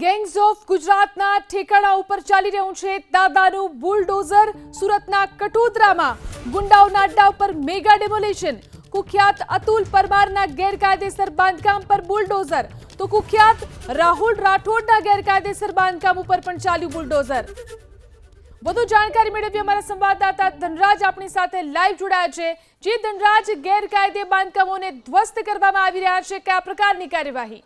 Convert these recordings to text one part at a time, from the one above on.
Gangs of ગુજરાતના ઠેકાણા ઉપર ચાલી રહ્યું છે દાદાનું બુલડોઝર। સુરતના કટોદરામાં ગુંડાઓના અડ્ડા ઉપર મેગા ડેમોલિશન। કુખ્યાત અતુલ પરમારના ગેરકાયદેસર બાંધકામ પર બુલડોઝર તો કુખ્યાત રાહુલ રાઠોડના ગેરકાયદેસર બાંધકામ ઉપર પણ ચાલ્યું બુલડોઝર। વધુ જાણકારી મેળવી અમારા સંવાદદાતા ધનરાજ આપણી સાથે લાઈવ જોડાયા છે। જે ધનરાજ, ગેરકાયદે બાંધકામોને ધ્વસ્ત કરવામાં આવી રહ્યા છે, કયા પ્રકારની કાર્યવાહી?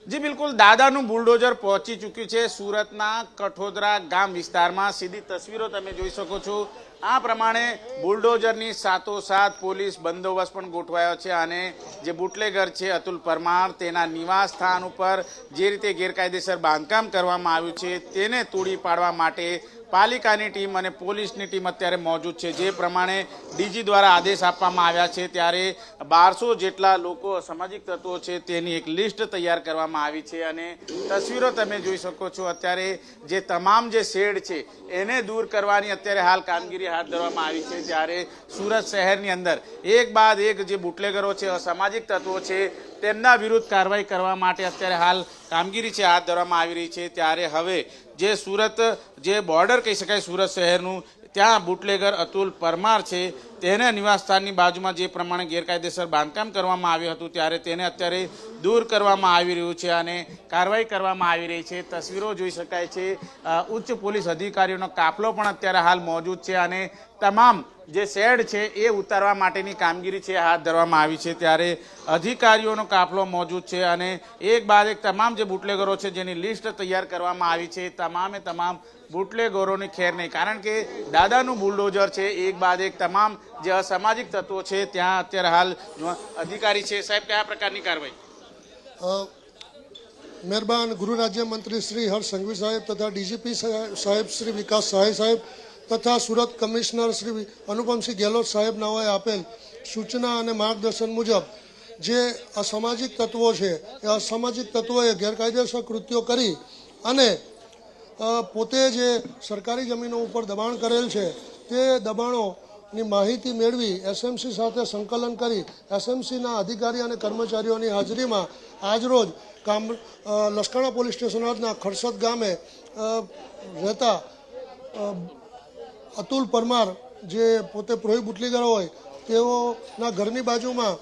जी बिल्कुल, दादाનું બુલડોઝર પહોંચી ચૂક્યું છે સુરતના કઠોદરા ગામ વિસ્તારમાં। સીધી તસવીરો તમે જોઈ શકો છો। આ પ્રમાણે બુલડોઝરની સાથોસાથ પોલીસ બંદોબસ્ત પણ ગોઠવાયો છે અને જે બુટલેગર છે અતુલ પરમાર, તેના નિવાસ સ્થાન ઉપર જે રીતે ગેરકાયદેસર બાંધકામ કરવામાં આવ્યું છે તેને તોડી પાડવા માટે પાલિકાની ટીમ અને પોલીસની ટીમ અત્યારે મોજૂદ છે। જે પ્રમાણે ડીજી દ્વારા આદેશ આપવામાં આવ્યા છે ત્યારે 1200 જેટલા લોકો સામાજિક તત્વો છે તેની એક લિસ્ટ તૈયાર કરવામાં આવી છે અને તસવીરો તમે જોઈ શકો છો। અત્યારે જે તમામ જે શેડ છે એને દૂર કરવાની અત્યારે હાલ કામગીરી હાથ ધરવામાં આવી છે। ત્યારે સુરત શહેરની અંદર એક બાદ એક જે બુટલેગરો છે, અસામાજિક તત્વો છે, તેમના વિરુદ્ધ કાર્યવાહી કરવા માટે અત્યારે હાલ કામગીરી છે હાથ ધરવામાં આવી રહી છે। ત્યારે હવે જે સુરત જે બોર્ડર કહી શકાય સુરત શહેરનું, ત્યાં બુટલેગર અતુલ પરમાર છે તેના નિવાસસ્થાનની બાજુમાં જે પ્રમાણે ગેરકાયદેસર બાંધકામ કરવામાં આવ્યું હતું ત્યારે તેને અત્યારે દૂર કરવામાં આવી રહ્યું છે અને કાર્યવાહી કરવામાં આવી રહી છે। તસવીરો જોઈ શકાય છે। ઉચ્ચ પોલીસ અધિકારીઓનો કાફલો પણ અત્યારે હાલ મોજૂદ છે અને તમામ જે શેડ છે એ ઉતારવા માટેની કામગીરી છે હાથ ધરવામાં આવી છે। ત્યારે અધિકારીઓનો કાફલો મોજૂદ છે અને એક બાદ એક તમામ જે બુટલેગરો છે જેની લિસ્ટ તૈયાર કરવામાં આવી છે, તમામે તમામ બુટલેગરોની ખેર નહીં, કારણ કે દાદાનું બુલડોઝર છે એક બાદ એક તમામ જે અસામાજિક તત્વો છે ત્યાં અત્યારે હાલ અધિકારી છે। સાહેબ, કયા પ્રકારની કાર્યવાહી? મહેરબાન ગૃહ રાજ્ય મંત્રી શ્રી હર્ષ સંઘવી સાહેબ તથા ડીજીપી સાહેબ શ્રી વિકાસ સહાય સાહેબ તથા સુરત કમિશનર શ્રી અનુપમસિંહ ગેહલોત સાહેબ નાઓએ આપેલ સૂચના અને માર્ગદર્શન મુજબ જે અસામાજિક તત્વો છે એ અસામાજિક તત્વોએ ગેરકાયદેસર કૃત્યો કરી અને પોતે જે સરકારી જમીનો ઉપર દબાણ કરેલ છે તે દબાણોની માહિતી મેળવી એસએમસી સાથે સંકલન કરી એસએમસીના અધિકારી અને કર્મચારીઓની હાજરીમાં આજરોજ લસકાણા પોલીસ સ્ટેશન હદના ખરસદ ગામે રહેતા અતુલ પરમાર જે પોતે પ્રોહી બુટલેગર હોય તેઓના ઘરની બાજુમાં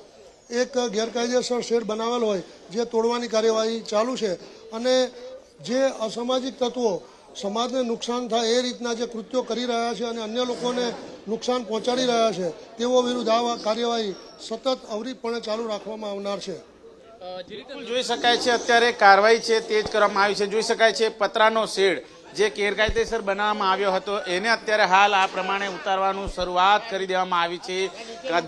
એક ગેરકાયદેસર શેડ બનાવેલ હોય જે તોડવાની કાર્યવાહી ચાલુ છે અને જે અસામાજિક તત્વો સમાજને નુકસાન થાય એ રીતના જે કૃત્યો કરી રહ્યા છે અને અન્ય લોકોને નુકસાન પહોંચાડી રહ્યા છે તેઓ વિરુદ્ધ આ કાર્યવાહી સતત અવિરતપણે ચાલુ રાખવામાં આવનાર છે। જોઈ શકાય છે અત્યારે કાર્યવાહી છે તેજ કરવામાં આવી છે। જોઈ શકાય છે પતરાનો શેડ જે ગેરકાયદેસર બનાવવામાં આવ્યો હતો એને અત્યારે હાલ આ પ્રમાણે ઉતારવાનું શરૂઆત કરી દેવામાં આવી છે।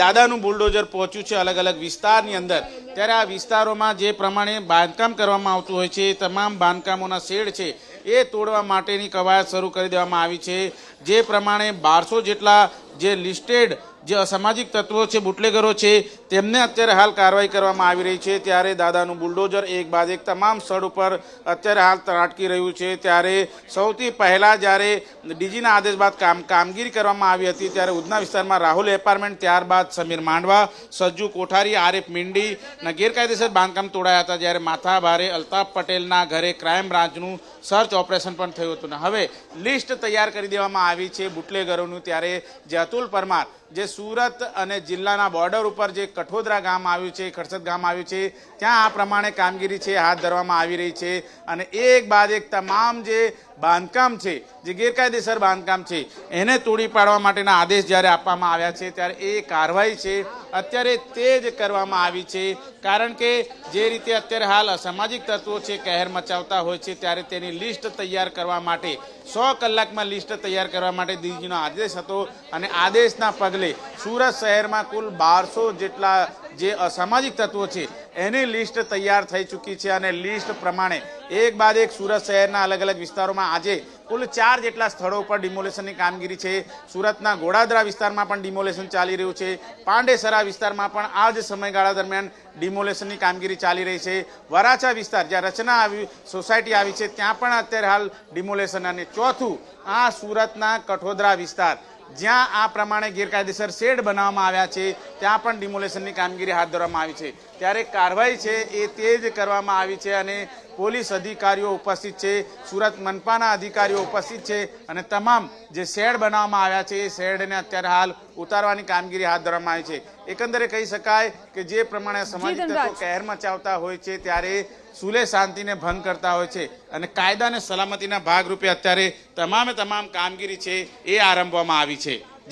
દાદાનું બુલડોઝર પહોંચ્યું છે અલગ અલગ વિસ્તારની અંદર। ત્યારે આ વિસ્તારોમાં જે પ્રમાણે બાંધકામ કરવામાં આવતું હોય છે તમામ બાંધકામોના શેડ છે એ તોડવા માટેની કવાયત શરૂ કરી દેવામાં આવી છે। જે પ્રમાણે 1200 જેટલા જે લિસ્ટેડ જે અસામાજિક તત્વો છે, બુટલેગરો છે, તેમને અત્યારે હાલ કાર્યવાહી કરવામાં આવી રહી છે। ત્યારે દાદાનું બુલડોઝર એક બાદ એક તમામ સ્થળ ઉપર અત્યારે હાલ ત્રાટકી રહ્યું છે। ત્યારે સૌથી પહેલાં જ્યારે ડીજીના આદેશ બાદ કામગીરી કરવામાં આવી હતી ત્યારે ઉધના વિસ્તારમાં રાહુલ એપાર્ટમેન્ટ, ત્યારબાદ સમીર માંડવા, સજ્જુ કોઠારી, આરિફ મીંડીના ગેરકાયદેસર બાંધકામ તોડાયા હતા। જ્યારે માથાભારે અલ્તાફ પટેલના ઘરે ક્રાઇમ બ્રાન્ચનું સર્ચ ઓપરેશન પણ થયું હતું ને હવે લિસ્ટ તૈયાર કરી દેવામાં આવી છે બુટલેગરોનું। ત્યારે જે અતુલ પરમાર જે સુરત અને જિલ્લાના બોર્ડર ઉપર જે કઠોદરા ગામ આવ્યું છે, ખરસદ ગામ આવ્યું છે, ત્યાં આ પ્રમાણે કામગીરી છે હાથ ધરવામાં આવી રહી છે અને એક બાદ એક તમામ જે બાંધકામ છે, જે ગેરકાયદેસર બાંધકામ છે એને તોડી પાડવા માટેના આદેશ જ્યારે આપવામાં આવ્યા છે ત્યારે એ કાર્યવાહી છે અત્યારે તેજ કરવામાં આવી છે। કારણ કે જે રીતે અત્યારે હાલ અસામાજિક તત્વો છે કહેર મચાવતા હોય છે ત્યારે તેની લિસ્ટ તૈયાર કરવા માટે 100 કલાકમાં લિસ્ટ તૈયાર કરવા માટે ડીજીનો આદેશ હતો અને આદેશના પગલે સુરત શહેરમાં કુલ 1200 જેટલા જે અસામાજિક તત્વો છે એની લિસ્ટ તૈયાર થઈ ચૂકી છે અને લિસ્ટ પ્રમાણે એક બાદ એક સુરત શહેરના અલગ અલગ વિસ્તારોમાં આજે કુલ 4 જેટલા સ્થળો પર ડિમોલેશનની કામગીરી છે। સુરતના ગોડાદરા વિસ્તારમાં પણ ડિમોલેશન ચાલી રહ્યું છે। પાંડેસરા વિસ્તારમાં પણ આ જ સમયગાળા દરમિયાન ડિમોલેશનની કામગીરી ચાલી રહી છે। વરાછા વિસ્તાર જ્યાં રચના સોસાયટી આવી છે ત્યાં પણ અત્યારે હાલ ડિમોલેશન અને ચોથું આ સુરતના કઠોદરા વિસ્તાર જ્યાં આ પ્રમાણે ગેરકાયદેસર શેડ બનાવવામાં આવ્યા છે ત્યાં પણ ડિમોલેશનની કામગીરી હાથ ધરવામાં આવી છે। ત્યારે કાર્યવાહી છે એ તેજ કરવામાં આવી છે અને પોલીસ અધિકારીઓ ઉપસ્થિત છે, સુરત મનપાના અધિકારીઓ ઉપસ્થિત છે અને તમામ જે શેડ બનાવવામાં આવ્યા છે એ શેડને અત્યારે હાલ ઉતારવાની કામગીરી હાથ ધરવામાં આવી છે। એકંદરે કહી શકાય કે જે પ્રમાણે સામાજિક તત્વો કહેર મચાવતા હોય છે ત્યારે સુલે શાંતિને ભંગ કરતા હોય છે અને કાયદા અને સલામતીના ભાગરૂપે અત્યારે તમામ કામગીરી છે એ આરંભવામાં આવી છે।